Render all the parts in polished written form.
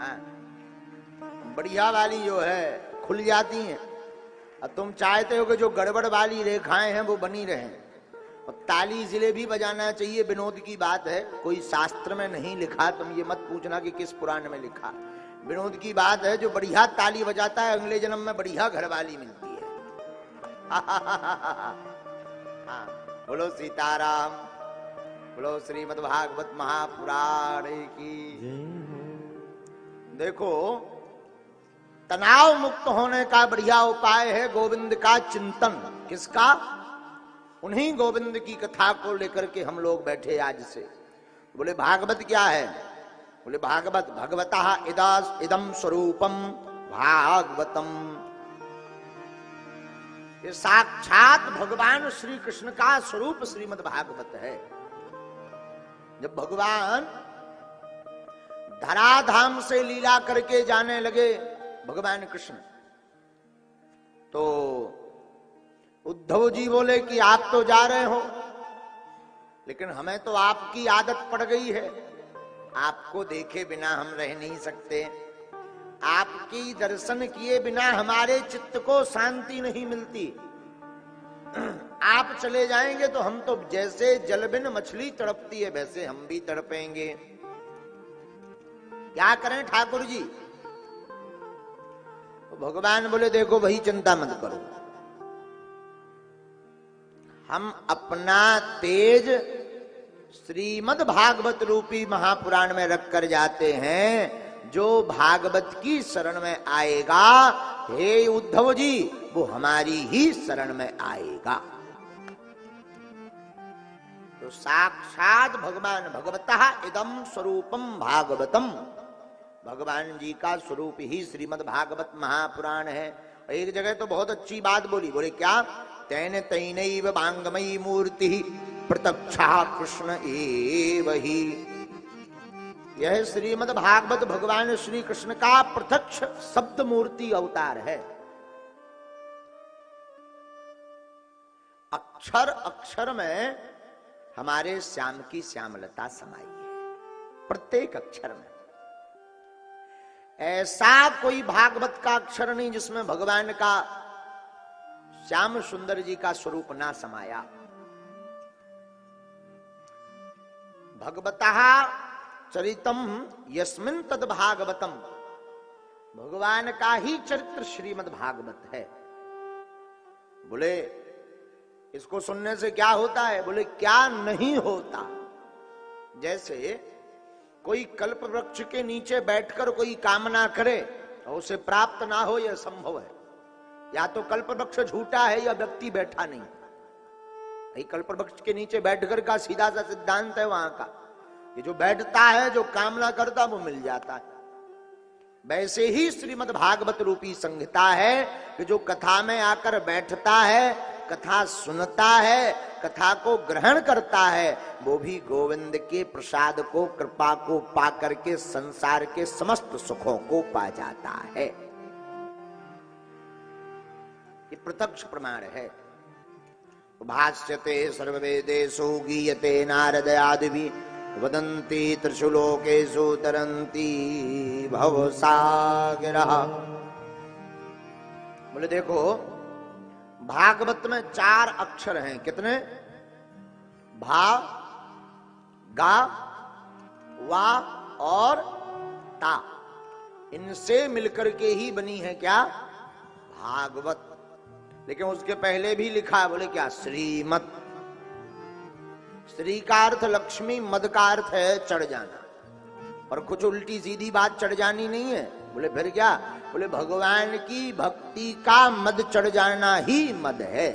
हाँ, बढ़िया वाली जो है खुल जाती हैं, और तुम चाहते हो कि जो गड़बड़ वाली रेखाएं हैं वो बनी रहें। और ताली इसलिए भी बजाना चाहिए, विनोद की बात है, कोई शास्त्र में नहीं लिखा, तुम ये मत पूछना कि किस पुराण में लिखा, विनोद की बात है। जो बढ़िया ताली बजाता है अगले जन्म में बढ़िया घरवाली मिलती है। हाँ, बोलो सीताराम, बोलो श्रीमद् भागवत महापुराण की। देखो, तनाव मुक्त होने का बढ़िया उपाय है गोविंद का चिंतन। किसका? उन्हीं गोविंद की कथा को लेकर के हम लोग बैठे आज से। बोले भागवत क्या है? बोले भागवत भगवतः इदम स्वरूपम भागवतम, ये साक्षात भगवान श्री कृष्ण का स्वरूप श्रीमद् भागवत है। जब भगवान धराधाम से लीला करके जाने लगे भगवान कृष्ण, तो उद्धव जी बोले कि आप तो जा रहे हो, लेकिन हमें तो आपकी आदत पड़ गई है, आपको देखे बिना हम रह नहीं सकते, आपकी दर्शन किए बिना हमारे चित्त को शांति नहीं मिलती। आप चले जाएंगे तो हम तो जैसे जल बिन मछली तड़पती है वैसे हम भी तड़पेंगे। क्या करें ठाकुर जी? तो भगवान बोले देखो भाई चिंता मत करो, हम अपना तेज श्रीमद् भागवत रूपी महापुराण में रख कर जाते हैं। जो भागवत की शरण में आएगा, हे उद्धव जी, वो हमारी ही शरण में आएगा। तो साक्षात भगवान भगवतः इदम स्वरूपम भागवतम, भगवान जी का स्वरूप ही श्रीमद् भागवत महापुराण है। एक जगह तो बहुत अच्छी बात बोली, बोले क्या? तेन तैनैव वांगमयी मूर्ति प्रत्यक्षा कृष्ण एव ही। यह श्रीमद् भागवत भगवान श्री कृष्ण का प्रत्यक्ष शब्द मूर्ति अवतार है। अक्षर अक्षर में हमारे श्याम की श्यामलता समाई है, प्रत्येक अक्षर में। ऐसा कोई भागवत का अक्षर नहीं जिसमें भगवान का श्याम सुंदर जी का स्वरूप ना समाया। भगवतः चरितम यस्मिन तद भागवतम, भगवान का ही चरित्र श्रीमद् भागवत है। बोले इसको सुनने से क्या होता है? बोले क्या नहीं होता। जैसे कोई कल्प वृक्ष के नीचे बैठकर कोई कामना करे और उसे प्राप्त ना हो, यह संभव है। या तो कल्प वृक्ष झूठा है या व्यक्ति बैठा नहीं। भाई कल्प वृक्ष के नीचे बैठकर का सीधा सा सिद्धांत है वहां का, ये जो बैठता है, जो कामना करता, वो मिल जाता है। वैसे ही श्रीमद् भागवत रूपी संहिता है कि जो कथा में आकर बैठता है, कथा सुनता है, कथा को ग्रहण करता है, वो भी गोविंद के प्रसाद को, कृपा को पा करके संसार के समस्त सुखों को पा जाता है। ये प्रत्यक्ष प्रमाण है। भाष्यते सर्ववेदेषु गीयते नारद आदिभि वदन्ति त्रिशुलोकेषु तरन्ति भवसागरः। बोले देखो भागवत में 4 अक्षर हैं। कितने? भा, गा, वा और ता। इनसे मिलकर के ही बनी है क्या? भागवत। लेकिन उसके पहले भी लिखा है, बोले क्या? श्रीमत। श्री का अर्थ लक्ष्मी, मद का अर्थ है चढ़ जाना, और कुछ उल्टी सीधी बात चढ़ जानी नहीं है। बोले फिर क्या? बोले भगवान की भक्ति का मद चढ़ जाना ही मद है।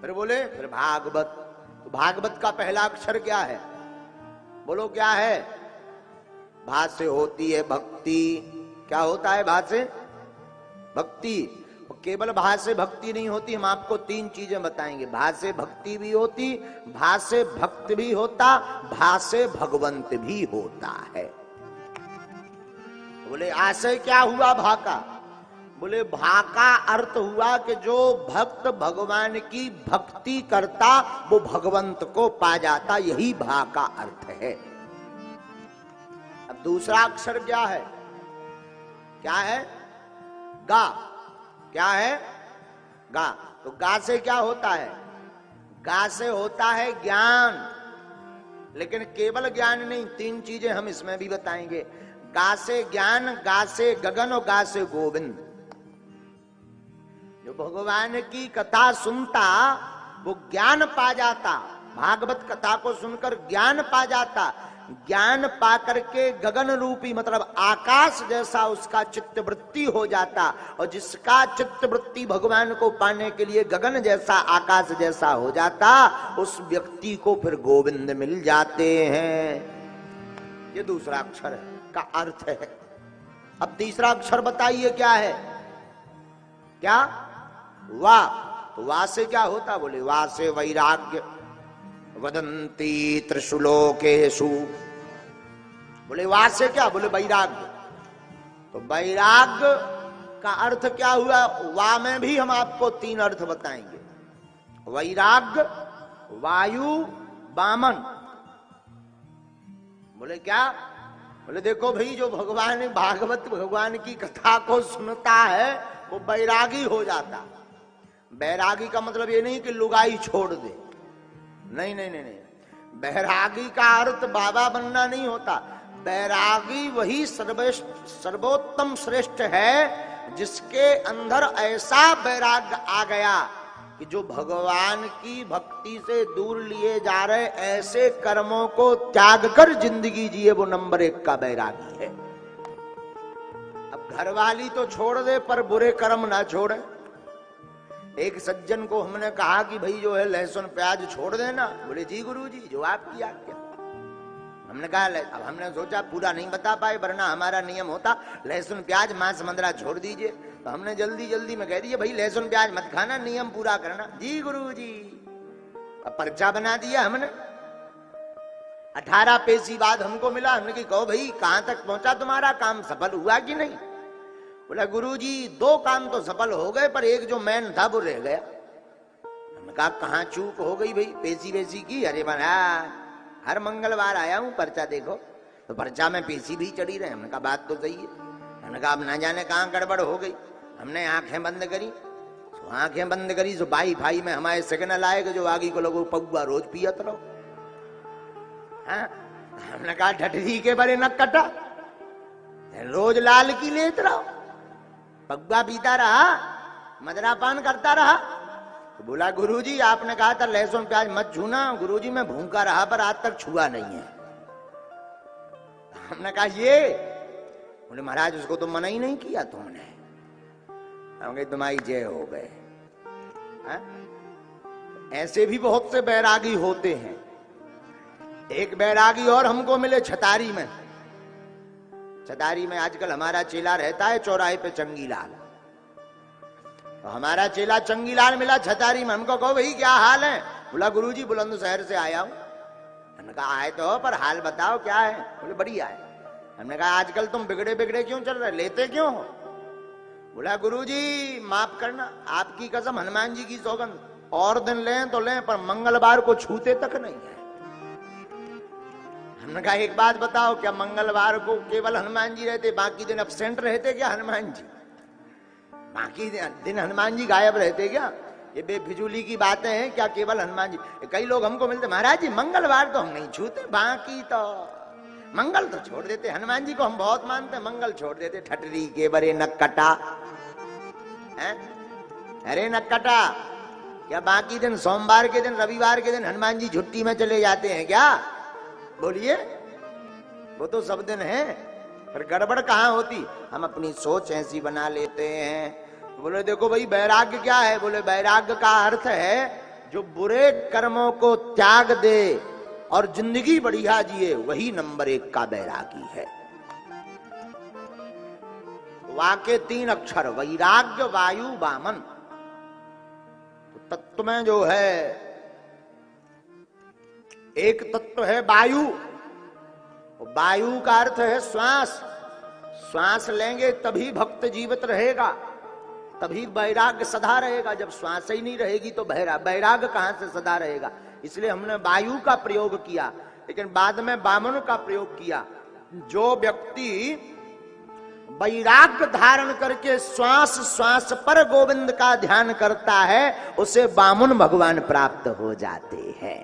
फिर बोले फिर भागवत। तो भागवत का पहला अक्षर क्या है? बोलो क्या है? भा से होती है भक्ति। क्या होता है भा से? भक्ति। केवल भा से भक्ति नहीं होती, हम आपको 3 चीजें बताएंगे। भा से भक्ति भी होती, भा से भक्त भी होता, भा से भगवंत भी होता है। बोले आशय क्या हुआ भा का? बोले भा का अर्थ हुआ कि जो भक्त भगवान की भक्ति करता वो भगवंत को पा जाता, यही भा का अर्थ है। अब दूसरा अक्षर क्या है? क्या है? गा। क्या है? गा। तो गा से क्या होता है? गा से होता है ज्ञान। लेकिन केवल ज्ञान नहीं, तीन चीजें हम इसमें भी बताएंगे। गा से ज्ञान, गा से गगन और गा से गोविंद। जो भगवान की कथा सुनता वो ज्ञान पा जाता, भागवत कथा को सुनकर ज्ञान पा जाता। ज्ञान पा करके गगन रूपी मतलब आकाश जैसा उसका चित्त वृत्ति हो जाता, और जिसका चित्त वृत्ति भगवान को पाने के लिए गगन जैसा आकाश जैसा हो जाता, उस व्यक्ति को फिर गोविंद मिल जाते हैं। ये दूसरा अक्षर का अर्थ है। अब तीसरा अक्षर बताइए क्या है? क्या? वा। तो वा से क्या होता? बोले वा से वैराग्य। वदंती त्रिशुलोकेषु। बोले वा से क्या? बोले वैराग्य। तो वैराग्य का अर्थ क्या हुआ? वा में भी हम आपको तीन अर्थ बताएंगे। वैराग्य, वायु, वामन। बोले क्या? बोले देखो भाई, जो भगवान भागवत भगवान की कथा को सुनता है वो बैरागी हो जाता। बैरागी का मतलब ये नहीं कि लुगाई छोड़ दे, नहीं नहीं नहीं नहीं। बैरागी का अर्थ बाबा बनना नहीं होता। बैरागी वही सर्वोत्तम श्रेष्ठ है जिसके अंदर ऐसा बैराग आ गया कि जो भगवान की भक्ति से दूर लिए जा रहे ऐसे कर्मों को त्याग कर जिंदगी जिए, वो नंबर 1 का बैरागी है। अब घरवाली तो छोड़ दे पर बुरे कर्म ना छोड़े। एक सज्जन को हमने कहा कि भाई जो है लहसुन प्याज छोड़ देना। बोले जी गुरुजी, जो आपकी आज्ञा। हमने कहा, अब हमने सोचा पूरा नहीं बता पाए, वरना हमारा नियम होता लहसुन प्याज मांस मंदरा छोड़ दीजिए। तो हमने जल्दी जल्दी में कह दिया भाई लहसुन प्याज मत खाना, नियम पूरा करना। जी गुरुजी। अब पर्चा बना दिया हमने। 18 पेशी बाद हमको मिला। हमने कहा भाई कहां तक पहुंचा तुम्हारा काम, सफल हुआ कि नहीं? बोला गुरुजी 2 काम तो सफल हो गए पर एक जो मैन था वो रह गया। हमने कहा कहां चूक हो गई भाई? पेशी वेशी की? अरे बना हर मंगलवार आया हूं, पर्चा देखो। तो पर्चा में पेशी भी चढ़ी रहे। हमने कहा बात तो सही है। हमने कहा अब ना जाने कहां गड़बड़ हो गई। हमने आंखें बंद करी। तो आंखें बंद करी तो बाई भाई में हमारे सिग्नल आएगा जो आगे को लोगों पौआ रोज पियत रहो। हाँ? हमने कहा ठठरी के बड़े नक कटा, रोज लाल की लेत रहो, पग्गा पीता रहा, मदरा पान करता रहा। तो बोला गुरुजी आपने कहा था लहसुन प्याज मत छूना। गुरुजी मैं भूखा रहा पर आज तक छुआ नहीं है। हमने कहा ये? बोले महाराज उसको तो मना ही नहीं किया तुमने। हम कहे तुम्हारी जय हो गए। ऐसे भी बहुत से बैरागी होते हैं। एक बैरागी और हमको मिले छतारी में। छतारी में आजकल हमारा चेला रहता है चौराहे पे, चंगीलाल। तो हमारा चेला चंगीलाल मिला छतारी में। हमको कहो भाई क्या हाल है? बोला गुरुजी बुलंदशहर से आया हूं। हमने कहा आए तो पर हाल बताओ क्या है? बोले बढ़िया है। हमने कहा आजकल तुम बिगड़े बिगड़े क्यों चल रहे, लेते क्यों हो? बोला गुरुजी माफ करना, आपकी कसम हनुमान जी की सौगंध, और दिन लें तो लें पर मंगलवार को छूते तक नहीं है। हमने कहा एक बात बताओ, क्या मंगलवार को केवल हनुमान जी रहते, बाकी दिन एब्सेंट रहते क्या हनुमान जी? बाकी दिन हनुमान जी गायब रहते क्या? ये बेफिजूली की बातें हैं क्या केवल हनुमान जी? कई लोग हमको मिलते, महाराज जी मंगलवार तो हम नहीं छूते, बाकी तो मंगल तो छोड़ देते। हनुमान जी को हम बहुत मानते, मंगल छोड़ देते। ठटरी के बरे नक्कटा। अरे नक्कटा, क्या बाकी दिन सोमवार के दिन रविवार के दिन हनुमान जी छुट्टी में चले जाते हैं क्या? बोलिए, वो तो सब दिन है। पर गड़बड़ कहाँ होती? हम अपनी सोच ऐसी बना लेते हैं। बोले देखो भाई वैराग्य क्या है? बोले वैराग्य का अर्थ है जो बुरे कर्मों को त्याग दे और जिंदगी बढ़िया जिए, वही नंबर 1 का वैरागी है। वाके 3 अक्षर वैराग्य, वायु, वामन। तो तत्व में जो है एक तत्व है वायु। वायु का अर्थ है श्वास। श्वास लेंगे तभी भक्त जीवित रहेगा, तभी वैराग्य सदा रहेगा। जब श्वास ही नहीं रहेगी तो वैराग्य कहां से सदा रहेगा? इसलिए हमने वायु का प्रयोग किया, लेकिन बाद में वामन का प्रयोग किया। जो व्यक्ति वैराग्य धारण करके श्वास श्वास पर गोविंद का ध्यान करता है उसे वामन भगवान प्राप्त हो जाते हैं।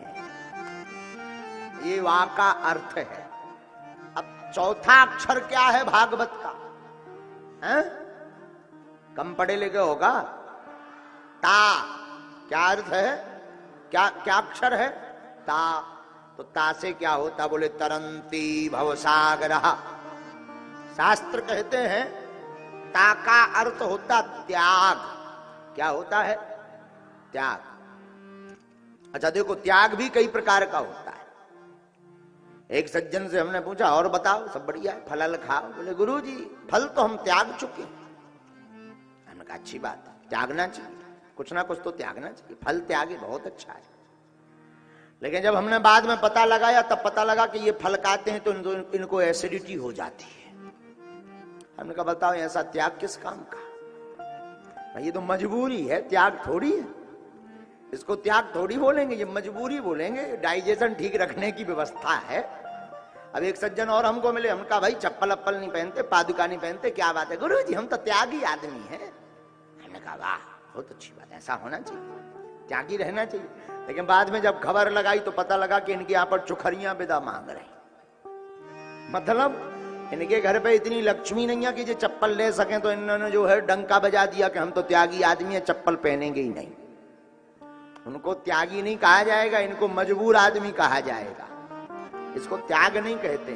ये वाक का अर्थ है। अब चौथा अक्षर क्या है भागवत का? है? कम पढ़े लिखे होगा। ता क्या अर्थ है? क्या क्या अक्षर है? ता। तो ता से क्या होता? बोले तरंती भवसागर। शास्त्र कहते हैं ता का अर्थ होता त्याग। क्या होता है? त्याग। अच्छा देखो, त्याग भी कई प्रकार का होता है। एक सज्जन से हमने पूछा और बताओ, सब बढ़िया है, फल खाओ। बोले गुरु जी फल तो हम त्याग चुके। हमने कहा अच्छी बात है, त्यागना चाहिए, कुछ ना कुछ तो त्यागना चाहिए। फल त्यागे बहुत अच्छा है। लेकिन जब हमने बाद में पता लगाया तब पता लगा कि ये फल खाते हैं तो इनको एसिडिटी हो जाती है। हमने कहा बताओ ऐसा त्याग किस काम का? ये तो मजबूरी है, त्याग थोड़ी है। इसको त्याग थोड़ी बोलेंगे, ये मजबूरी बोलेंगे। डाइजेशन ठीक रखने की व्यवस्था है। अब एक सज्जन और हमको मिले, हम कहा भाई चप्पल अप्पल नहीं पहनते, पादुका नहीं पहनते, क्या बात है? गुरु जी हम तो त्यागी आदमी है। हमने कहा वाह बहुत अच्छी बात है, ऐसा होना चाहिए, त्यागी रहना चाहिए। लेकिन बाद में जब खबर लगाई तो पता लगा कि इनके यहाँ पर चुखरियां विदा मांग रहे। मतलब इनके घर पे इतनी लक्ष्मी नहीं है कि जो चप्पल ले सकें, तो इन्होंने जो है डंका बजा दिया कि हम तो त्यागी आदमी है, चप्पल पहनेंगे ही नहीं। उनको त्यागी नहीं कहा जाएगा, इनको मजबूर आदमी कहा जाएगा। इसको त्याग नहीं कहते।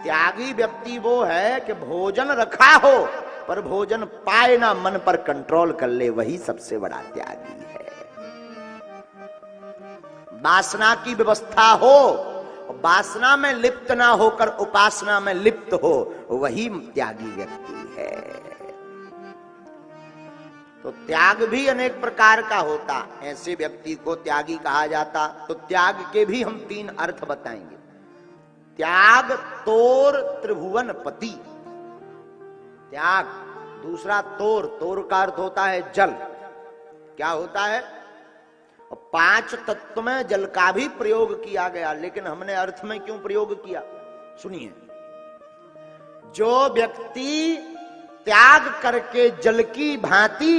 त्यागी व्यक्ति वो है कि भोजन रखा हो पर भोजन पाए ना, मन पर कंट्रोल कर ले, वही सबसे बड़ा त्यागी है। वासना की व्यवस्था हो, वासना में लिप्त ना होकर उपासना में लिप्त हो, वही त्यागी व्यक्ति है। तो त्याग भी अनेक प्रकार का होता, ऐसे व्यक्ति को त्यागी कहा जाता। तो त्याग के भी हम 3 अर्थ बताएंगे। त्याग तोर त्रिभुवन पति, त्याग। दूसरा तोर, तोर का अर्थ होता है जल। क्या होता है? 5 तत्व में जल का भी प्रयोग किया गया, लेकिन हमने अर्थ में क्यों प्रयोग किया सुनिए। जो व्यक्ति त्याग करके जल की भांति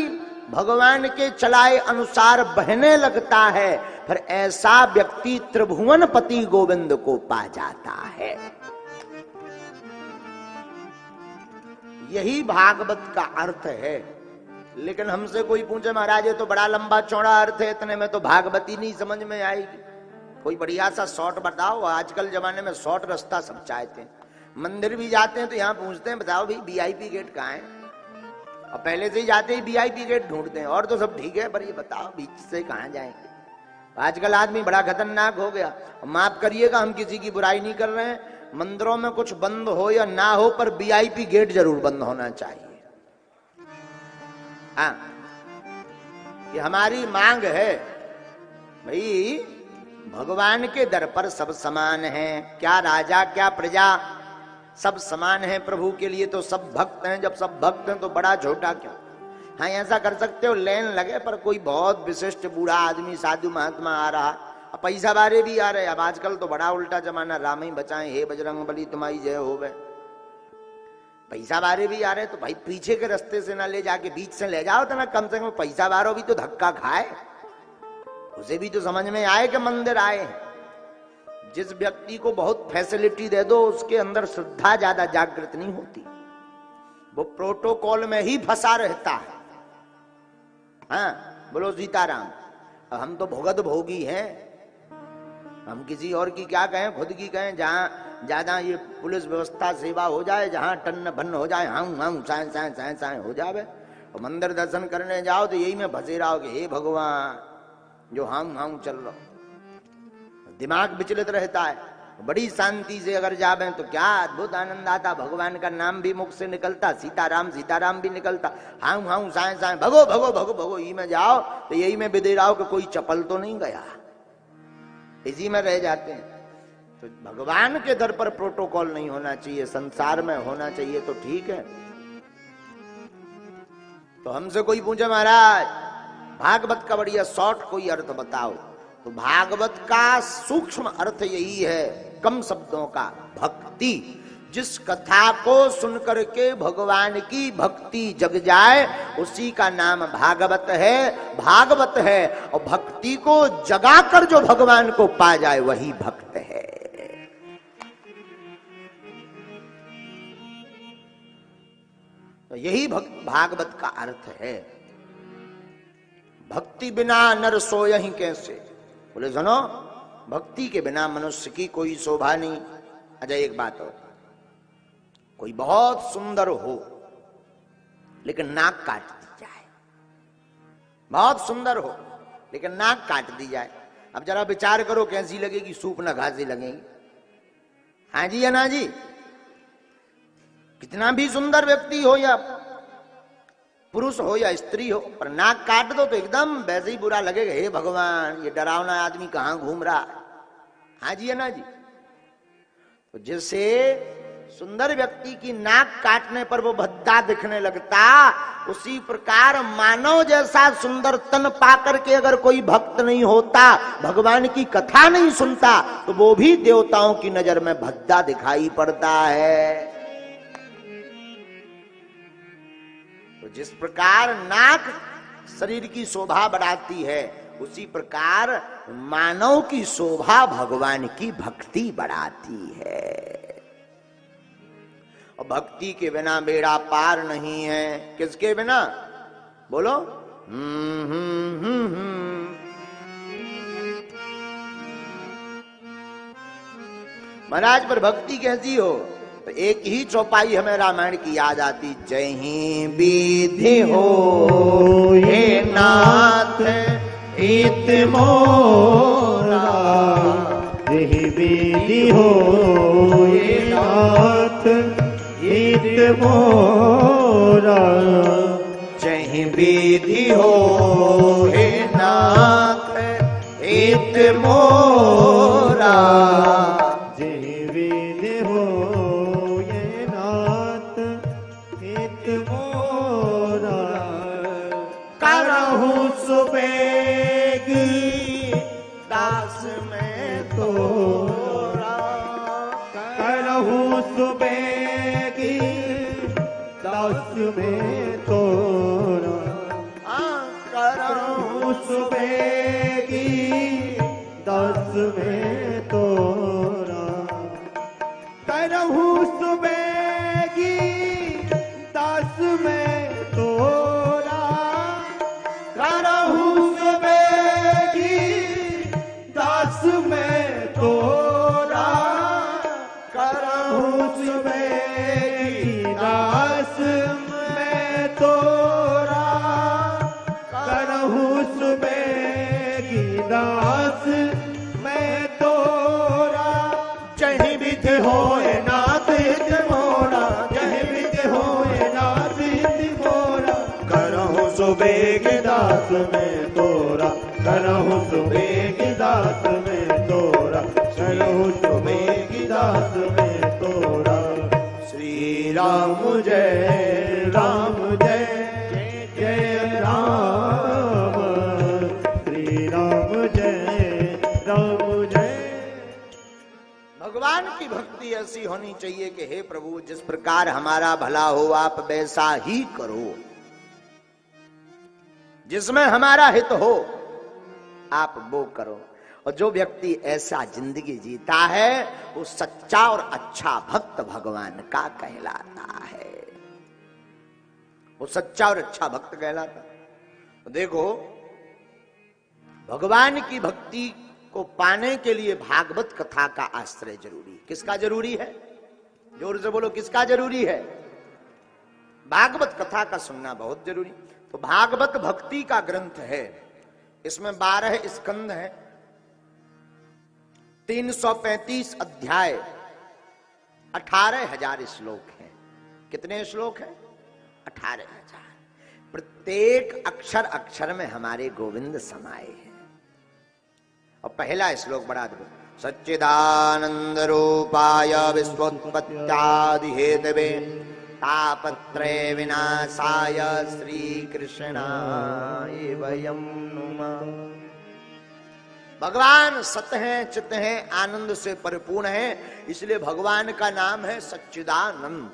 भगवान के चलाए अनुसार बहने लगता है, फिर ऐसा व्यक्ति त्रिभुवन पति गोविंद को पा जाता है। यही भागवत का अर्थ है। लेकिन हमसे कोई पूछे महाराज ये तो बड़ा लंबा चौड़ा अर्थ है, इतने में तो भागवती नहीं समझ में आएगी। कोई बढ़िया सा शॉर्ट बताओ। आजकल जमाने में शॉर्ट रास्ता सब चाहते हैं। मंदिर भी जाते हैं तो यहाँ पूछते हैं बताओ भाई वीआईपी गेट कहाँ है, और पहले से ही जाते ही वीआईपी गेट ढूंढते हैं। और तो सब ठीक है पर ये बताओ बीच से कहाँ जाएंगे। आजकल आदमी बड़ा खतरनाक हो गया। माफ करिएगा हम किसी की बुराई नहीं कर रहे हैं, मंदिरों में कुछ बंद हो या ना हो पर वीआईपी गेट जरूर बंद होना चाहिए। हाँ, ये हमारी मांग है भाई। भगवान के दर पर सब समान हैं, क्या राजा क्या प्रजा, सब समान हैं प्रभु के लिए। तो सब भक्त हैं, जब सब भक्त हैं तो बड़ा छोटा क्यों। हाँ ऐसा कर सकते हो लेन लगे पर कोई बहुत विशिष्ट बूढ़ा आदमी साधु महात्मा आ रहा, पैसा बारे भी आ रहे। अब आजकल तो बड़ा उल्टा जमाना, राम ही बचाए हे बजरंग बली तुम्हारी जय होवे। पैसा बारे भी आ रहे तो भाई पीछे के रास्ते से ना ले जाके बीच से ले जाओ तो ना, कम से कम पैसा बारो भी तो धक्का खाए, उसे भी तो समझ में आए कि मंदिर आए हैं। जिस व्यक्ति को बहुत फैसिलिटी दे दो उसके अंदर श्रद्धा ज्यादा जागृत नहीं होती, वो प्रोटोकॉल में ही फंसा रहता है। हाँ बोलो सीताराम। हम तो भुगत भोगी हैं, हम किसी और की क्या कहें, खुद की कहें। जहां ज्यादा ये पुलिस व्यवस्था सेवा हो जाए, जहां टन्न भन्न हो जाए, हाँ साए साए साए साए हो जावे। और मंदिर दर्शन करने जाओ तो यही में फंसे रहो कि हे भगवान जो हाँ चल रहा, दिमाग विचलित रहता है। बड़ी शांति से अगर जावे तो क्या अद्भुत आनंद आता। भगवान का नाम भी मुख से निकलता, सीताराम सीताराम भी निकलता, हाँ साए साए भगो भगो भगो भगो। यही में जाओ तो यही में बिदेराओ कि कोई चपल तो नहीं गया, इसी में रह जाते हैं। तो भगवान के दर पर प्रोटोकॉल नहीं होना चाहिए, संसार में होना चाहिए तो ठीक है। तो हमसे कोई पूछे महाराज भागवत का बढ़िया शॉर्ट कोई अर्थ बताओ, तो भागवत का सूक्ष्म अर्थ यही है, कम शब्दों का, भक्ति। जिस कथा को सुनकर के भगवान की भक्ति जग जाए उसी का नाम भागवत है। भागवत है और भक्ति को जगाकर जो भगवान को पा जाए वही भक्त है। तो यही भागवत का अर्थ है। भक्ति बिना नर सोयहि कैसे, बोले सुनो, भक्ति के बिना मनुष्य की कोई शोभा नहीं। अच्छा एक बात और, कोई बहुत सुंदर हो लेकिन नाक काट दी जाए, बहुत सुंदर हो लेकिन नाक काट दी जाए, अब जरा विचार करो कैसी लगेगी, सूप न घासी लगेगी। हाँ जी या ना जी? कितना भी सुंदर व्यक्ति हो या पुरुष हो या स्त्री हो, पर नाक काट दो तो एकदम वैसे ही बुरा लगेगा। हे भगवान, ये डरावना आदमी कहां घूम रहा है। हाँ जी या ना जी? तो जैसे सुंदर व्यक्ति की नाक काटने पर वो भद्दा दिखने लगता, उसी प्रकार मानव जैसा सुंदर तन पाकर के अगर कोई भक्त नहीं होता, भगवान की कथा नहीं सुनता, तो वो भी देवताओं की नजर में भद्दा दिखाई पड़ता है। तो जिस प्रकार नाक शरीर की शोभा बढ़ाती है, उसी प्रकार मानव की शोभा भगवान की भक्ति बढ़ाती है। और भक्ति के बिना बेड़ा पार नहीं है। किसके बिना? बोलो। महाराज पर भक्ति कैसी हो? तो एक ही चौपाई हमें रामायण की याद आती, जय ही विधि हो हे नाथ हित मोरा, जय विधि हो हे नाथ हित मोरा, जय विधि हो हे नाथ हित मोरा, जय विधि हो हे नाथ हित मोरा, करहु सुबेगी दास में तोरा, करहु सुबेगी दास में तोरा, करहु सुबेगी दास में तोरा, करहु सुबेगी दास में तोरा, करहु सुबेगी दास में तोरा, करहु सुबेगी दास में तोरा, करहु सुबेगी दास में तोरा, जय विधि होए नाथ हित मोरा, जय विधि होए नाथ हित मोरा, करहु सुबेगी दास में तोरा, करहु सुबेगी दास में तोरा, करहु सुबेगी दास में तोरा। श्री राम जय राम जय जय राम, श्री राम जय राम जय। भगवान की भक्ति ऐसी होनी चाहिए कि हे प्रभु, जिस प्रकार हमारा भला हो आप वैसा ही करो, जिसमें हमारा हित हो आप वो करो। और जो व्यक्ति ऐसा जिंदगी जीता है वो सच्चा और अच्छा भक्त भगवान का कहलाता है। वो सच्चा और अच्छा भक्त कहलाता है। तो देखो, भगवान की भक्ति को पाने के लिए भागवत कथा का आश्रय जरूरी। किसका जरूरी है? जोर से बोलो, किसका जरूरी है? भागवत कथा का सुनना बहुत जरूरी। तो भागवत भक्ति का ग्रंथ है। इसमें 12 स्कंद हैं, 335 अध्याय, 18,000 श्लोक हैं। कितने श्लोक हैं? 18,000। प्रत्येक अक्षर अक्षर में हमारे गोविंद समाये हैं। और पहला श्लोक बड़ा अद्भुत, सच्चिदानंद रूपाय विश्वोत्पत्त्यादि हेतवे तापत्रय विनाशाय श्री कृष्णाय वयं नुमः। भगवान सत्य हैं, चित्त हैं, आनंद से परिपूर्ण हैं, इसलिए भगवान का नाम है सच्चिदानंद।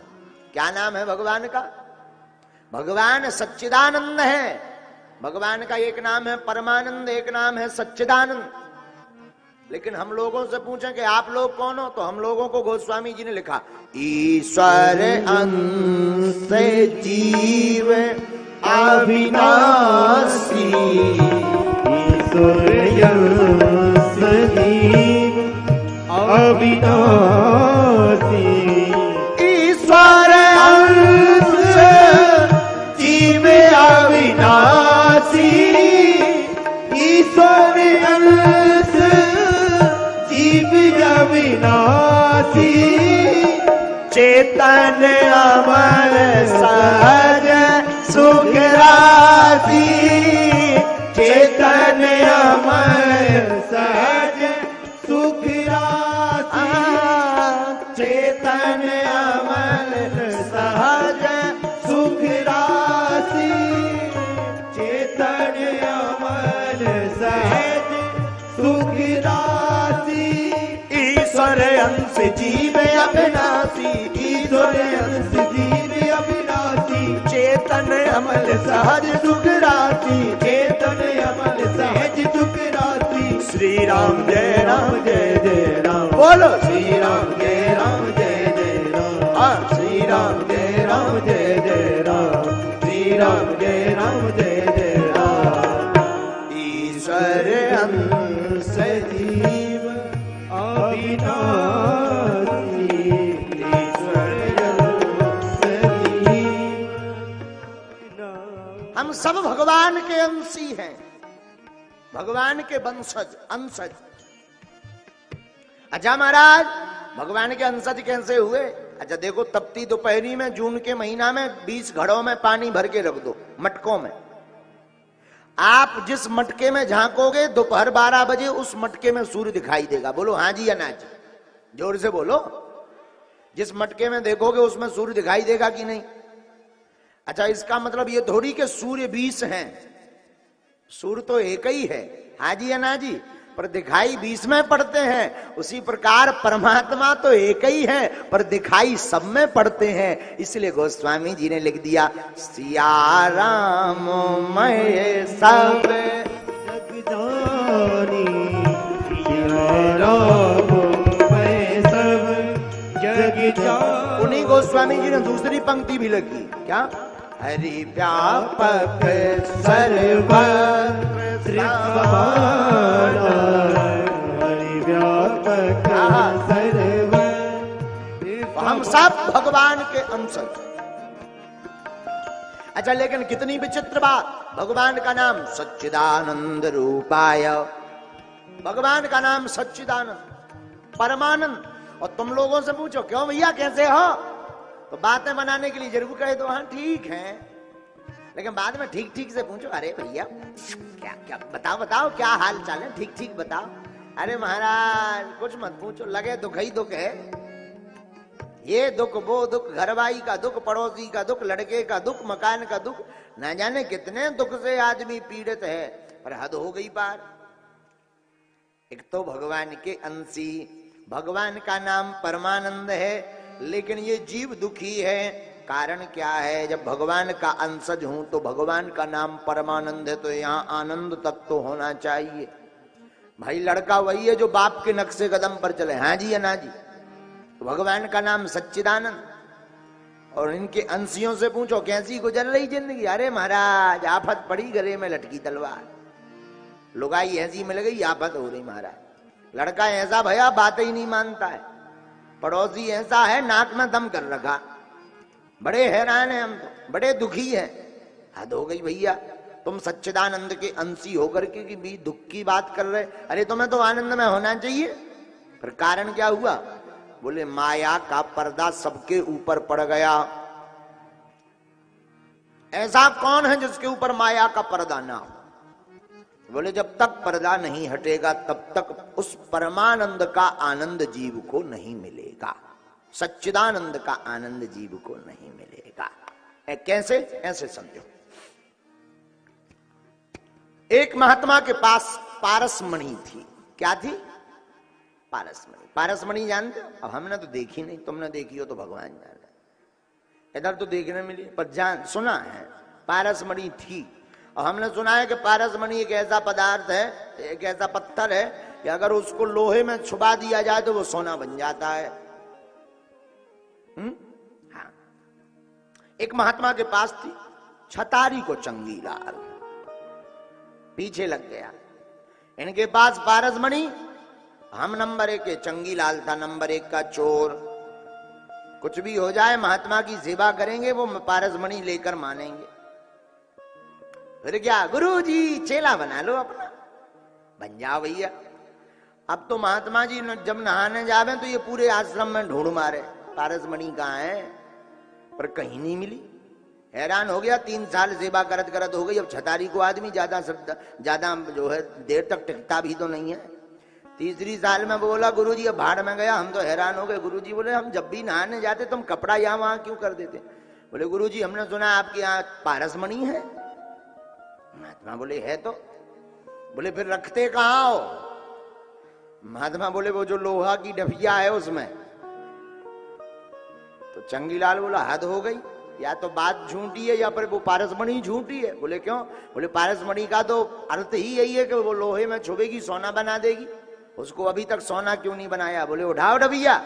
क्या नाम है भगवान का? भगवान सच्चिदानंद है। भगवान का एक नाम है परमानंद, एक नाम है सच्चिदानंद। लेकिन हम लोगों से पूछें कि आप लोग कौन हो, तो हम लोगों को गोस्वामी जी ने लिखा, ईश्वर अंश जीव अविनाशी, ईश्वर अंश जीव अविनाशी, ईश्वर अंश जीव अविनाशी, ईश्वर अंश जीव अविनाशी, चेतन अमर सहज सुख राशि, चेतन अमर सहज सुख राशि, चेतन अमर सहज सुख राशि, चेतन अमर सहज सुख राशि, ईश्वर अंश जीव अविनाशी, ईश्वर अंश जीव अविनाशी, चेतन अमर सहज सुख राशि, चेतन अमर सहज सुख राशि। श्री राम जय राम जय जय राम, बोलो श्री राम जय राम जय जय राम, श्री राम जय राम जय जय राम, श्री राम जय राम जय जय राम। ईश्वर अंश जीव अविनाशी, ईश्वर अंश जीव। हम सब भगवान के अंशी हैं, भगवान के वंशज, अंशज। अच्छा महाराज, भगवान के अंशज कैसे हुए? अच्छा देखो, तपती दोपहरी में जून के महीना में 20 घड़ों में पानी भर के रख दो, मटकों में। आप जिस मटके में झांकोगे दोपहर 12 बजे उस मटके में सूर्य दिखाई देगा। बोलो हाँ जी या ना जी, जोर से बोलो। जिस मटके में देखोगे उसमें सूर्य दिखाई देगा कि नहीं? अच्छा, इसका मतलब ये थोड़ी कि सूर्य 20 हैं, सूर्य तो एक ही है, हाँ जी या ना जी, पर दिखाई 20 में पड़ते हैं। उसी प्रकार परमात्मा तो एक ही है पर दिखाई सब में पड़ते हैं। इसलिए गोस्वामी जी ने लिख दिया, सिया राम मैं सब जग जानी, सिया राम मैं सब जग जानी। उन्हीं गोस्वामी जी ने दूसरी पंक्ति भी लगी, क्या? हरि व्यापक सर्वत्र सृष्टिवाना, हरि व्यापक सर्वत्र। हम सब भगवान के अंशज। अच्छा, लेकिन कितनी विचित्र बात, भगवान का नाम सच्चिदानंद रूपाय, भगवान का नाम सच्चिदानंद, परमानंद। और तुम लोगों से पूछो क्यों भैया कैसे हो, तो बातें बनाने के लिए जरूर कहे तो हाँ ठीक है, लेकिन बाद में ठीक ठीक से पूछो, अरे भैया क्या क्या बताओ बताओ क्या हाल चाल है, ठीक ठीक बताओ। अरे महाराज कुछ मत पूछो, लगे दुख ही दुख है, ये दुख वो दुख, घरवाई का दुख, पड़ोसी का दुख, लड़के का दुख, मकान का दुख, ना जाने कितने दुख से आदमी पीड़ित है, पर हद हो गई पार। एक तो भगवान के अंशी, भगवान का नाम परमानंद है, लेकिन ये जीव दुखी है। कारण क्या है? जब भगवान का अंशज हूं तो भगवान का नाम परमानंद है, तो यहाँ आनंद तक तो होना चाहिए। भाई लड़का वही है जो बाप के नक्शे कदम पर चले, हाँ जी या ना जी। तो भगवान का नाम सच्चिदानंद। और इनके अंशियों से पूछो कैसी गुजर रही जिंदगी। अरे महाराज आफत पड़ी गले में लटकी तलवार, लुगाई ऐसी मिल गई आफत हो रही महाराज। लड़का ऐसा भया बात ही नहीं मानता है, पड़ोसी ऐसा है नाक में दम कर रखा, बड़े हैरान हैं हम तो, बड़े दुखी हैं। हद हो गई भैया, तुम सच्चिदानंद के अंशी होकर के कि भी दुख की बात कर रहे। अरे तुम्हें तो आनंद में होना चाहिए। पर कारण क्या हुआ? बोले माया का पर्दा सबके ऊपर पड़ गया। ऐसा कौन है जिसके ऊपर माया का पर्दा ना हो? बोले जब तक पर्दा नहीं हटेगा तब तक उस परमानंद का आनंद जीव को नहीं मिलेगा, सच्चिदानंद का आनंद जीव को नहीं मिलेगा। कैसे? ऐसे समझो, एक महात्मा के पास पारस मणि थी, क्या थी? पारसमणि। पारसमणि जानते हो? अब हमने तो देखी नहीं, तुमने देखी हो तो भगवान जाने, इधर तो देखने मिली, पर जान सुना है पारसमणि थी। और हमने सुना है कि पारसमणि एक ऐसा पदार्थ है, एक ऐसा पत्थर है कि अगर उसको लोहे में छुपा दिया जाए तो वो सोना बन जाता है। हाँ। एक महात्मा के पास थी, छतारी को चंगीलाल, पीछे लग गया। इनके पास पारसमणि, हम नंबर 1 के चंगीलाल था, नंबर 1 का चोर। कुछ भी हो जाए महात्मा की सेवा करेंगे, वो पारसमणि लेकर मानेंगे। फिर क्या, गुरुजी चेला बना लो अपना, बन जाओ भैया। अब तो महात्मा जी जब नहाने जावे तो ये पूरे आश्रम में ढूंढ मारे पारसमणि कहाँ है, पर कहीं नहीं मिली। हैरान हो गया, 3 साल सेवा करत करत हो गई। अब छतारी को आदमी ज्यादा जो है देर तक टिकता भी तो नहीं है। तीसरी साल में बोला गुरुजी अब भाड़ में गया। हम तो हैरान हो गए। गुरुजी बोले हम जब भी नहाने जाते तुम कपड़ा यहाँ वहां क्यों कर देते? बोले गुरुजी हमने सुना आपके यहाँ पारसमणि है। महात्मा बोले है तो। बोले फिर रखते कहाँ हो? महात्मा बोले वो जो लोहा की डफिया है उसमें। तो चंगीलाल बोला हद हो गई, या तो बात झूठी है या फिर वो पारसमणि झूठी है। बोले क्यों? बोले पारसमणि का तो अर्थ ही यही है कि वो लोहे में छुपेगी सोना बना देगी, उसको अभी तक सोना क्यों नहीं बनाया? बोले उठाओ डबिया।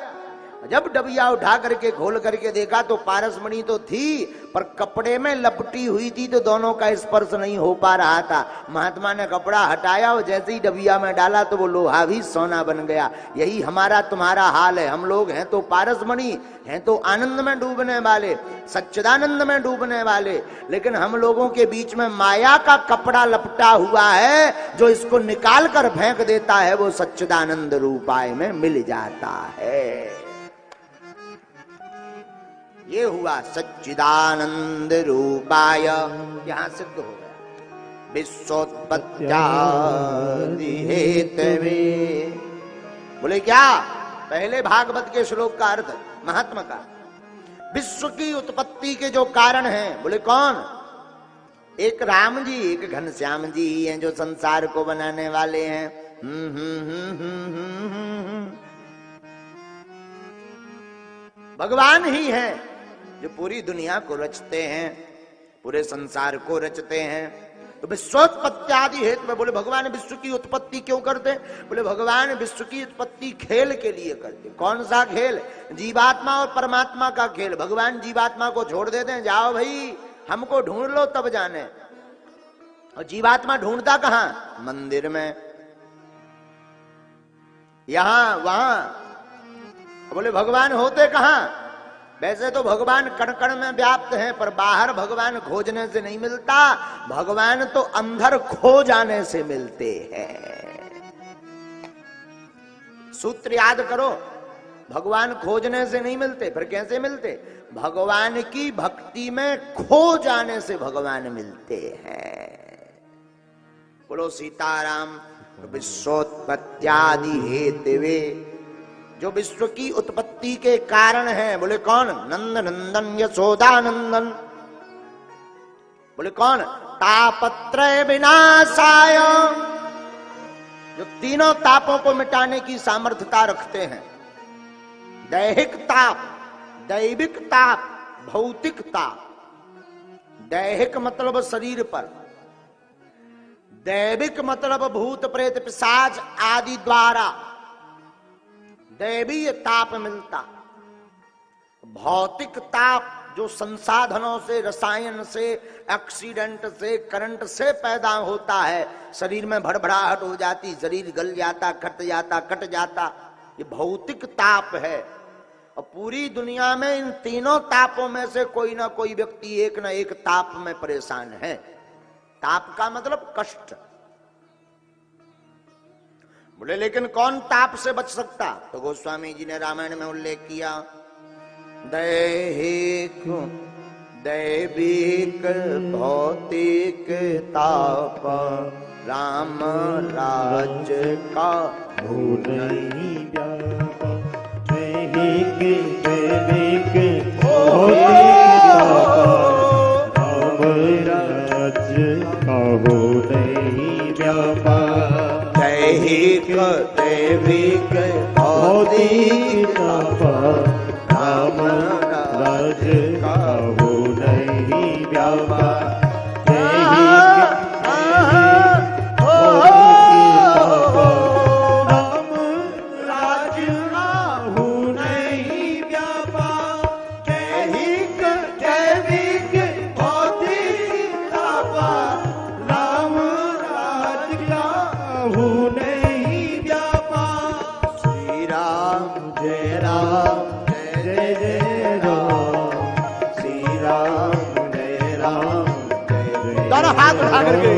जब डबिया उठा करके खोल करके देखा तो पारसमणि तो थी, पर कपड़े में लपटी हुई थी, तो दोनों का स्पर्श नहीं हो पा रहा था। महात्मा ने कपड़ा हटाया और जैसे ही डबिया में डाला तो वो लोहा भी सोना बन गया। यही हमारा तुम्हारा हाल है। हम लोग हैं तो पारसमणि, हैं तो आनंद में डूबने वाले, सच्चिदानंद में डूबने वाले, लेकिन हम लोगों के बीच में माया का कपड़ा लपटा हुआ है, जो इसको निकाल कर फेंक देता है वो सच्चिदानंद रूपाय में मिल जाता है। ये हुआ सच्चिदानंद रूपाय। यहां सिद्ध हो गया विश्वोत्पत्त्यादि हेतवे। बोले क्या? पहले भागवत के श्लोक का अर्थ महात्मा का, विश्व की उत्पत्ति के जो कारण हैं। बोले कौन? एक राम जी, एक घनश्याम जी हैं जो संसार को बनाने वाले हैं। भगवान ही हैं जो पूरी दुनिया को रचते हैं, पूरे संसार को रचते हैं। तो विश्वोत्पत्त्यादि हेतु में बोले भगवान विश्व की उत्पत्ति क्यों करते हैं? बोले भगवान विश्व की उत्पत्ति खेल के लिए करते। कौन सा खेल? जीवात्मा और परमात्मा का खेल। भगवान जीवात्मा को छोड़ देते हैं, जाओ भाई हमको ढूंढ लो तब जाने। और जीवात्मा ढूंढता कहां? मंदिर में, यहां वहां। बोले भगवान होते कहां? वैसे तो भगवान कण कण में व्याप्त हैं, पर बाहर भगवान खोजने से नहीं मिलता। भगवान तो अंदर खो जाने से मिलते हैं। सूत्र याद करो, भगवान खोजने से नहीं मिलते, फिर कैसे मिलते? भगवान की भक्ति में खो जाने से भगवान मिलते हैं। बोलो सीताराम। विश्वोत्पत्त्यादि हेतवे, जो विश्व की उत्पत्ति के कारण है। बोले कौन? नंद नंदन यशोदानंदन। बोले कौन? तापत्रय विनाशाय, जो तीनों तापों को मिटाने की सामर्थ्यता रखते हैं। दैहिक ताप, दैविक ताप, भौतिक ताप। दैहिक मतलब शरीर पर, दैविक मतलब भूत प्रेत पिशाच आदि द्वारा दैवीय ताप मिलता। भौतिक ताप जो संसाधनों से, रसायन से, एक्सीडेंट से, करंट से पैदा होता है। शरीर में भड़बड़ाहट हो जाती, शरीर गल जाता, कट जाता, कट जाता, ये भौतिक ताप है। और पूरी दुनिया में इन तीनों तापों में से कोई ना कोई व्यक्ति एक ना एक ताप में परेशान है। ताप का मतलब कष्ट। बोले लेकिन कौन ताप से बच सकता? तो गोस्वामी जी ने रामायण में उल्लेख किया, दैहिक दैविक भौतिक ताप राम राज्य का नहीं व्यापा। दैहिक दैविक भौतिक ताप राम राज्य का हो नहीं व्यापा। दैहिक जैविक भौतिक ताप राम राज कहु नहीं व्यापार हाथ उठा करके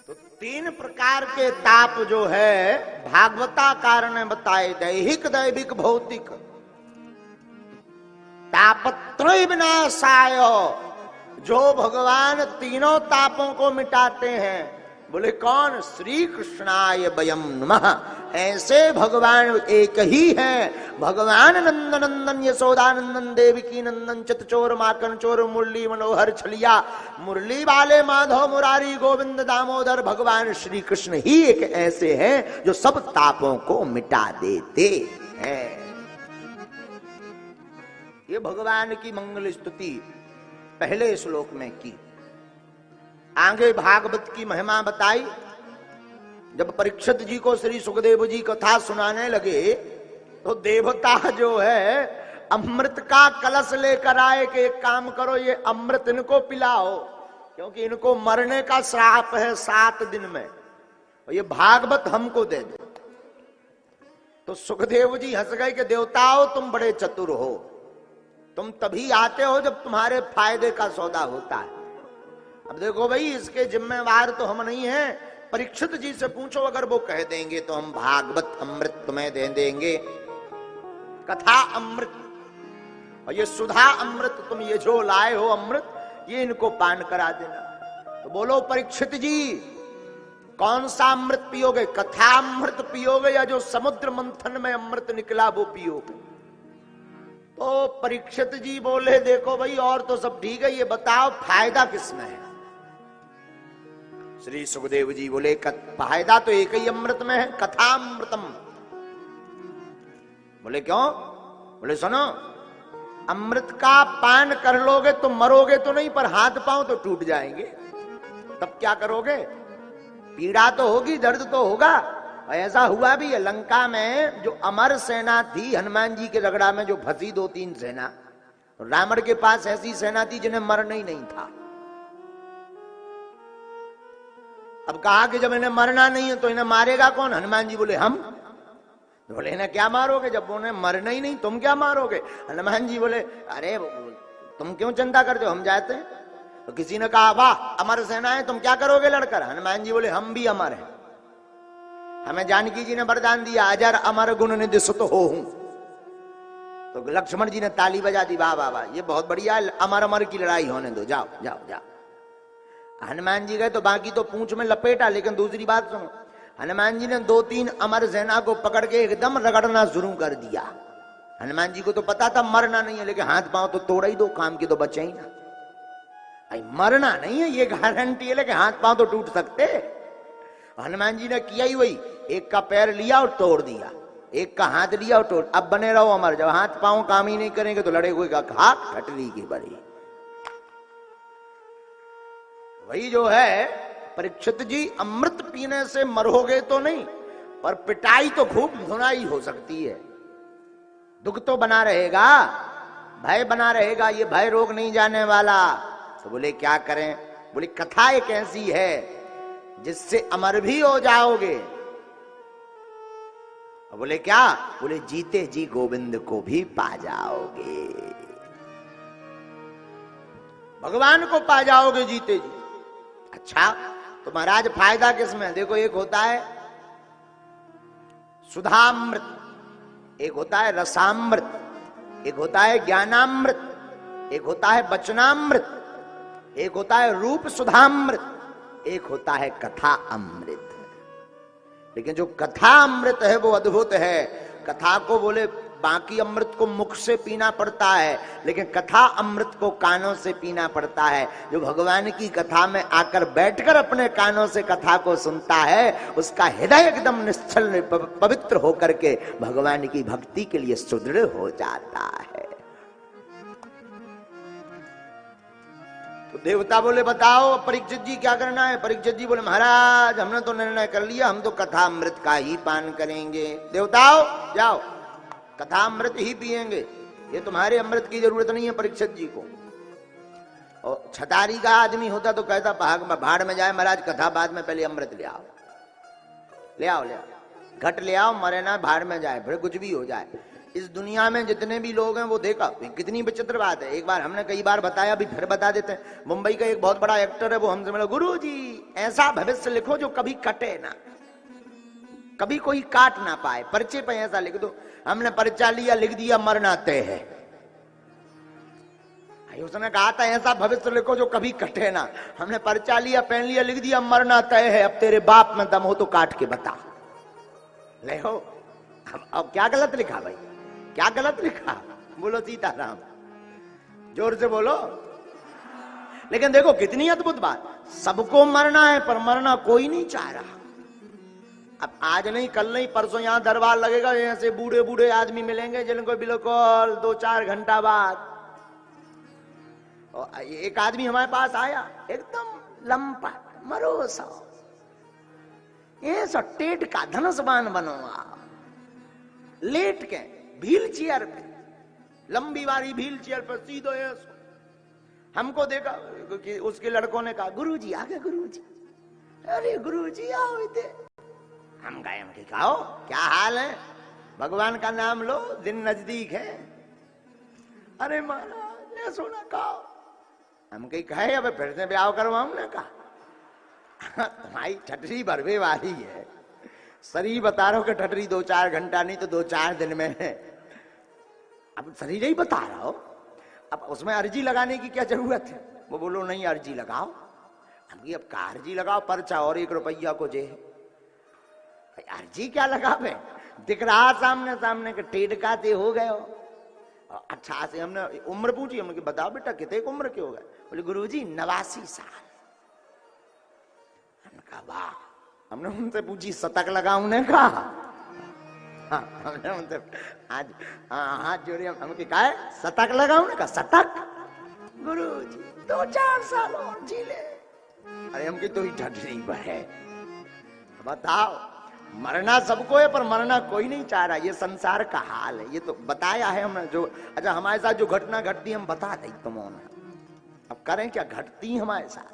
तो तीन प्रकार के ताप जो है भागवताकार ने बताए, दैहिक दैविक भौतिक। तापत्रय विनाशाय, जो भगवान तीनों तापों को मिटाते हैं। बोले कौन? श्री कृष्णाय वयम नमः। ऐसे भगवान एक ही है। भगवान नंदन नंदन यशोदानंदन देवकी नंदन चितचोर माकन चोर मुरली मनोहर छलिया, मुरली वाले माधव मुरारी गोविंद दामोदर, भगवान श्री कृष्ण ही एक ऐसे हैं जो सब तापों को मिटा देते हैं। ये भगवान की मंगल स्तुति पहले श्लोक में की। आगे भागवत की महिमा बताई। जब परीक्षित जी को श्री सुखदेव जी कथा सुनाने लगे तो देवता जो है अमृत का कलश लेकर आए कि एक काम करो, ये अमृत इनको पिलाओ, क्योंकि इनको मरने का श्राप है 7 दिन में, और ये भागवत हमको दे दो। तो सुखदेव जी हंस गए कि देवताओं तुम बड़े चतुर हो, तुम तभी आते हो जब तुम्हारे फायदे का सौदा होता है। अब देखो भाई, इसके जिम्मेवार तो हम नहीं हैं। परीक्षित जी से पूछो, अगर वो कह देंगे तो हम भागवत अमृत तुम्हें दे देंगे, कथा अमृत, और ये सुधा अमृत, तुम ये जो लाए हो अमृत, ये इनको पान करा देना। तो बोलो परीक्षित जी, कौन सा अमृत पियोगे? कथा अमृत पियोगे या जो समुद्र मंथन में अमृत निकला वो पियोगे? तो परीक्षित जी बोले देखो भाई, और तो सब ठीक है, ये बताओ फायदा किसमें है? श्री सुखदेव जी बोले फायदा तो एक ही अमृत में है, कथामृतम। बोले क्यों? बोले सुनो, अमृत का पान कर लोगे तो मरोगे तो नहीं, पर हाथ पांव तो टूट जाएंगे। तब क्या करोगे? पीड़ा तो होगी, दर्द तो होगा। ऐसा हुआ भी है लंका में, जो अमर सेना थी हनुमान जी के रगड़ा में जो फंसी 2-3 सेना, रावण के पास ऐसी सेना थी जिन्हें मरना ही नहीं था। अब कहा कि जब इन्हें मरना नहीं है तो इन्हें मारेगा कौन? हनुमान जी बोले हम। बोले इन्हें क्या मारोगे जब उन्हें मरना ही नहीं, तुम क्या मारोगे? हनुमान जी बोले अरे तुम क्यों चिंता करते हो, हम जाते हैं। तो किसी ने कहा वाह अमर सेना है, तुम क्या करोगे लड़कर? हनुमान जी बोले हम भी अमर हैं, हमें जानकी जी ने वरदान दिया अजर अमर गुण निधि सुत हो हूं। तो लक्ष्मण जी ने ताली बजा दी, वाह वाह वाह, ये बहुत बढ़िया, अमर अमर की लड़ाई होने दो, जाओ जाओ जाओ। हनुमान जी गए तो बाकी तो पूंछ में लपेटा, लेकिन दूसरी बात सुनो, हनुमान जी ने 2-3 अमर सेना को पकड़ के एकदम रगड़ना शुरू कर दिया। हनुमान जी को तो पता था मरना नहीं है, लेकिन हाथ पांव तो तोड़ा ही दो, काम की तो बचे ही ना। भाई मरना नहीं है ये गारंटी है, लेकिन हाथ पांव तो टूट सकते। हनुमान जी ने किया ही वही, एक का पैर लिया और तोड़ दिया, एक का हाथ लिया और तोड़। अब बने रहो अमर, जब हाथ पांव काम ही नहीं करेंगे तो लड़े हुए का खाक खटरी की बड़ी। वही जो है परीक्षित जी, अमृत पीने से मरोगे तो नहीं, पर पिटाई तो खूब धुनाई हो सकती है, दुख तो बना रहेगा, भय बना रहेगा, ये भय रोग नहीं जाने वाला। तो बोले क्या करें? बोले कथा एक ऐसी है जिससे अमर भी हो जाओगे। बोले क्या? बोले जीते जी गोविंद को भी पा जाओगे, भगवान को पा जाओगे जीते जी। अच्छा तो महाराज फायदा किसमें? देखो एक होता है सुधामृत, एक होता है रसामृत, एक होता है ज्ञानामृत, एक होता है वचनामृत, एक होता है रूप सुधामृत, एक होता है कथा अमृत। लेकिन जो कथा अमृत है वो अद्भुत है। कथा को बोले बाकी अमृत को मुख से पीना पड़ता है, लेकिन कथा अमृत को कानों से पीना पड़ता है। जो भगवान की कथा में आकर बैठकर अपने कानों से कथा को सुनता है, उसका हृदय एकदम निश्चल पवित्र होकर के भगवान की भक्ति के लिए सुदृढ़ हो जाता है। तो देवता बोले बताओ परीक्षित जी क्या करना है? परीक्षित जी बोले महाराज हमने तो निर्णय कर लिया, हम तो कथा अमृत का ही पान करेंगे। देवताओं जाओ कथा अमृत ही पिएंगे, ये तुम्हारे अमृत की जरूरत नहीं है परीक्षित जी को। और छतारी का आदमी होता तो कहता भाड़ में जाए महाराज, कथा बाद में, पहले अमृत ले आओ, ले आओ, ले आओ, घट ले आओ, मरे ना भाड़ में जाए, फिर कुछ भी हो जाए। इस दुनिया में जितने भी लोग हैं वो देखा कितनी विचित्र बात है। एक बार हमने कई बार बताया, अभी फिर बता देते हैं। मुंबई का एक बहुत बड़ा एक्टर है, वो हमसे मिला, गुरुजी ऐसा भविष्य लिखो जो कभी कटे ना, कभी कोई काट ना पाए, पर्चे पे ऐसा लिख दो। हमने पर्चा लिया, लिख दिया मरना तय है। उसने कहा था ऐसा भविष्य लिखो जो कभी कटे ना। हमने पर्चा लिया, पेन लिया, लिख दिया मरना तय है। अब तेरे बाप में दम हो तो काट के बता, ले हो। अब क्या गलत लिखा भाई, क्या गलत लिखा? बोलो सीताराम, जोर से बोलो। लेकिन देखो कितनी अद्भुत बात, सबको मरना है पर मरना कोई नहीं चाह रहा। अब आज नहीं, कल नहीं, परसों यहां दरबार लगेगा, ऐसे बूढ़े बूढ़े आदमी मिलेंगे जिनको बिल्कुल 2-4 घंटा बाद। और एक आदमी हमारे पास आया, एकदम लंपा मरोसा, ये टेट का धनुष्बाण बनवा, लेट के व्हील चेयर पे, लंबी वाली व्हील चेयर पर सीधो हमको देखा कि उसके लड़कों ने कहा गुरुजी आ गए, गुरुजी, अरे गुरुजी आओ इधर। हम गए, हम कहा क्या हाल है, भगवान का नाम लो, दिन नजदीक है। अरे महाराज ये सोना कहा, हम कहे अब फिर से ब्याह करवा। हमने कहा तुम्हारी ठटरी भरवे वाली है, शरीर बता रहा हो कि ठटरी 2-4 घंटा नहीं तो 2-4 दिन में है। अब शरीर ही बता रहा हो, अब उसमें अर्जी लगाने की क्या जरूरत है? वो बोलो नहीं अर्जी लगाओ। हम अब का अर्जी लगाओ, पर्चा और 1 रुपया को जे अर्जी क्या लगावे, दिख रहा सामने सामने के टेढ़ का दे हो गए हो। अच्छा से हमने उम्र पूछी, हमने बताओ बेटा कितने उम्र के हो गए? बोले गुरुजी 89 साल। हमने कहा वाह। हमने उनसे पूछी शतक लगाऊं ने कहा, हमने उनसे आज हाथ जोड़े, हमने कहा है शतक लगाऊं ने कहा शतक? गुरुजी 2-4 साल और जी ले। अरे हमकी तो ही ठटरी है। बताओ मरना सबको है पर मरना कोई नहीं चाह रहा, ये संसार का हाल है। ये तो बताया है हमने, जो अच्छा हमारे साथ जो घटना घटती हम बता दें तुम, अब करें क्या, घटती हमारे साथ।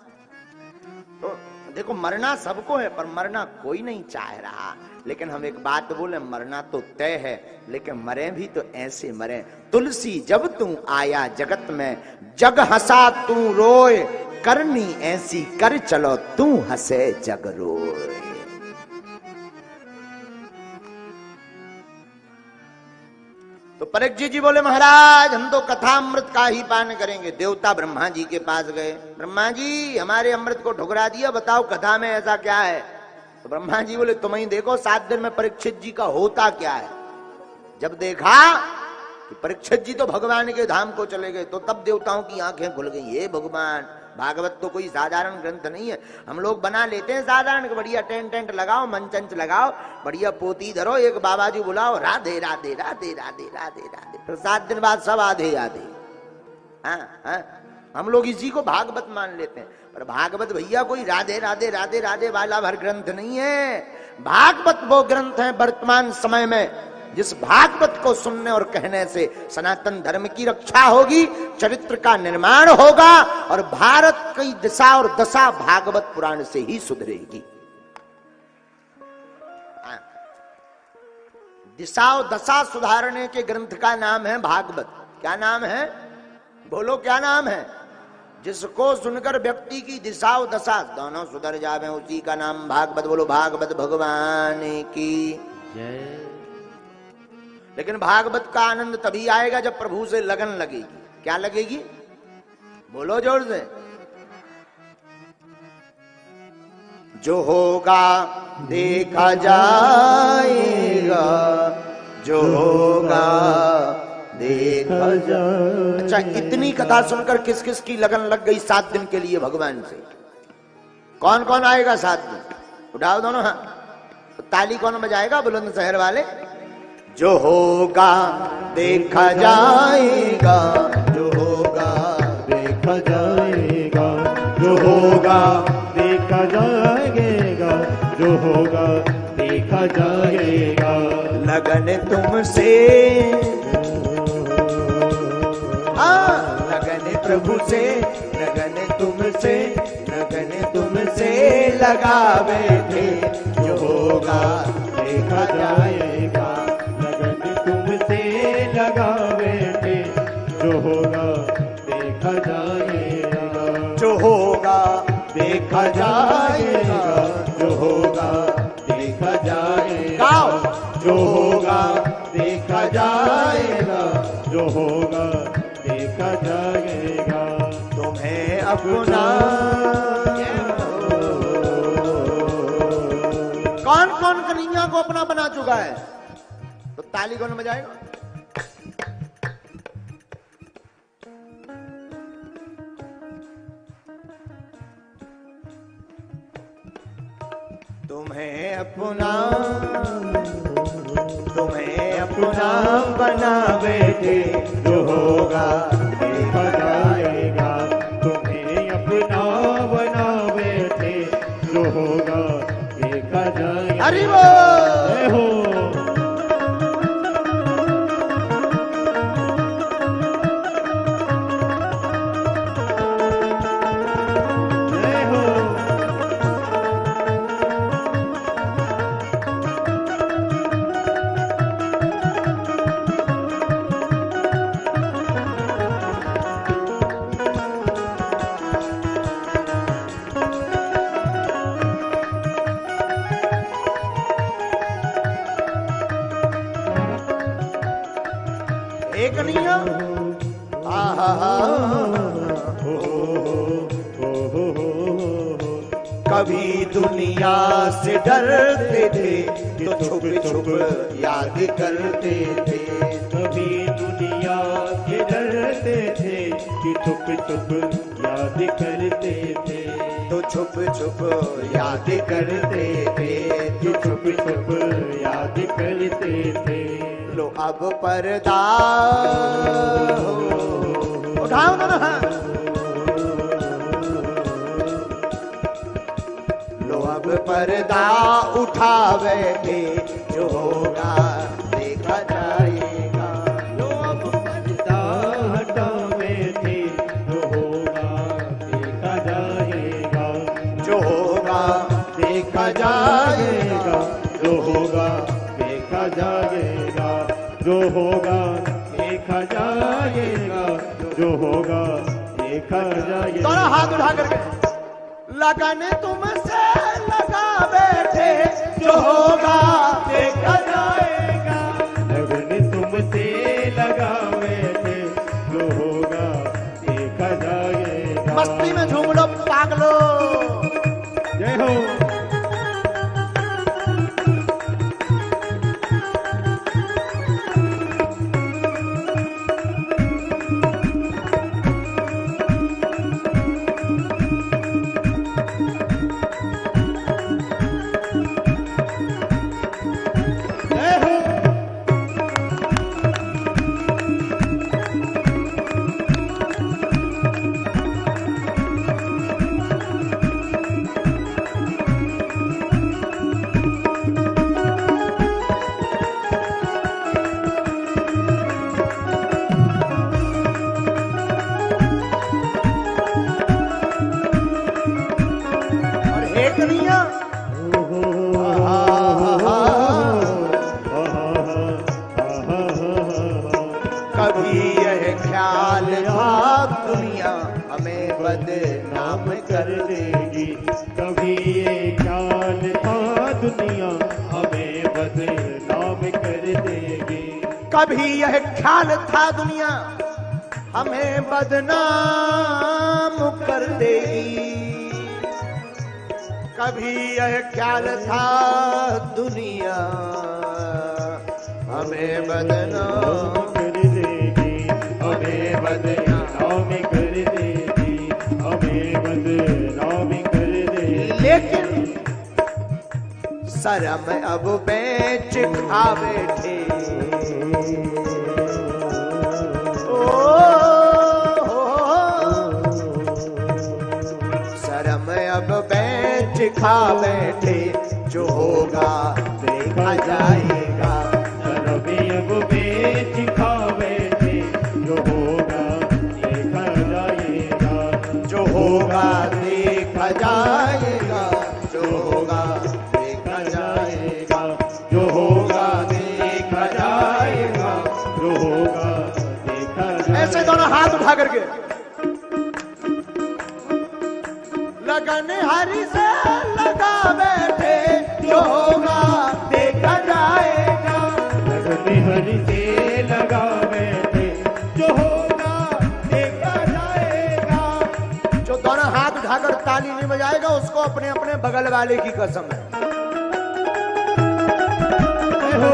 तो देखो मरना सबको है पर मरना कोई नहीं चाह रहा। लेकिन हम एक बात बोले, मरना तो तय है, लेकिन मरे भी तो ऐसे मरे। तुलसी जब तू आया जगत में, जग हंसा तू रोए, करनी ऐसी कर चलो तू हंसे जग रोए। तो परीक्षित जी बोले महाराज हम तो कथा अमृत का ही पान करेंगे। देवता ब्रह्मा जी के पास गए, ब्रह्मा जी हमारे अमृत को ठुकरा दिया, बताओ कथा में ऐसा क्या है? तो ब्रह्मा जी बोले तुम ही देखो 7 दिन में परीक्षित जी का होता क्या है। जब देखा कि परीक्षित जी तो भगवान के धाम को चले गए, तो तब देवताओं की आंखें खुल गई। ये भगवान, भागवत तो कोई साधारण ग्रंथ नहीं है। हम लोग बना लेते हैं साधारण, बढ़िया टेंट लगाओ, मंच लगाओ, बढ़िया पोती धरो, एक बाबा जी बुलाओ, राधे राधे राधे राधे राधे राधे, फिर 7 दिन बाद सब आधे आधे। हम लोग इसी को भागवत मान लेते हैं, पर भागवत भैया कोई राधे राधे राधे राधे वाला भर ग्रंथ नहीं है। भागवत वो ग्रंथ है वर्तमान समय में जिस भागवत को सुनने और कहने से सनातन धर्म की रक्षा होगी, चरित्र का निर्माण होगा और भारत की दिशा और दशा भागवत पुराण से ही सुधरेगी। दिशा और दशा सुधारने के ग्रंथ का नाम है भागवत। क्या नाम है? बोलो क्या नाम है? जिसको सुनकर व्यक्ति की दिशा और दशा दोनों सुधर जावे, उसी का नाम भागवत। बोलो भागवत भगवान की जय। लेकिन भागवत का आनंद तभी आएगा जब प्रभु से लगन लगेगी। क्या लगेगी? बोलो जोर से। जो होगा देखा जाएगा, जो होगा देखा जाए। अच्छा, इतनी कथा सुनकर किस किस की लगन लग गई 7 दिन के लिए भगवान से? कौन कौन आएगा 7 दिन? उठाओ दोनों हाथ। ताली कौन बजाएगा? बुलंदशहर वाले। जो होगा देखा जाएगा, जो होगा देखा जाएगा, जो होगा देखा जाएगा, जो होगा देखा जाएगा। लगन तुमसे, हाँ लगन प्रभु से, लगन तुमसे, लगन तुमसे लगा बैठे। जो होगा देखा जाएगा, लगन तुमसे लगा बैठे। जो होगा देखा जाएगा, जो होगा देखा जाएगा, जो होगा देखा जाएगा, गाओ। जो होगा देखा जाएगा, जो होगा देखा जाएगा। तुम्हें अपना कौन कौन कन्हैया को अपना बना चुका है? तो ताली कौन बजाएगा? तुम्हें अपना, तुम्हें अपना बना बैठे। जो होगा देखा जाएगा, तुम्हें अपना बना बैठे। जो होगा देखा जाएगा। हरि बोल। जय हो। जय हो। एक कन्हैया, कभी दुनिया से डरते थे तो छुप छुप याद करते थे। कभी दुनिया के डरते थे कि छुप छुप याद करते थे। तो छुप छुप याद करते थे, कि छुप छुप याद करते थे। लो अब पर्दा उठाओ दोनों हाथ। लो अब पर्दा उठा बैठे। जो होगा देखा जाएगा। लो अब पर्दा हटावे थे। जो होगा देखा जाएगा। जो होगा देखा जाएगा। जो होगा देखा जाएगा। जो होगा देखा जाएगा। जो होगा देखा जाएगा। दोनों हाथ उठा करके लगन तुमसे लगा बैठे। जो होगा देखा जाएगा। लगन तुमसे लगावे थे। जो होगा देखा जाएगा। मस्ती में झूम लो पागलो। जय हो। कभी यह ख्याल था दुनिया हमें बदनाम कर देगी। कभी ये ख्याल था दुनिया हमें बदनाम कर देगी। कभी यह ख्याल था दुनिया हमें बदनाम कर देगी। कभी यह ख्याल था दुनिया हमें बदनाम कर देगी, हमें बदनाम कर देगी, हमें बदनाम कर देगी। लेकिन शर्म अब बेच खा बैठे, शर्म अब बेच खा बैठे, जो होगा देखा जाएगा। शर्म अब बेच खा बैठे, जो होगा देखा जाएगा, जो होगा देखा जाएगा, जो होगा देखा जाएगा, जो होगा देखा जाएगा, जो होगा देखा जाएगा। ऐसे दोनों हाथ उठा करके लगन हरि से लगा बैठे, जो होगा देखा जाएगा। लगन हरि से लगा बैठे, जो होगा देखा जाएगा। जो दोनों हाथ उठाकर ताली नहीं बजाएगा उसको अपने अपने बगल वाले की कसम है। जय हो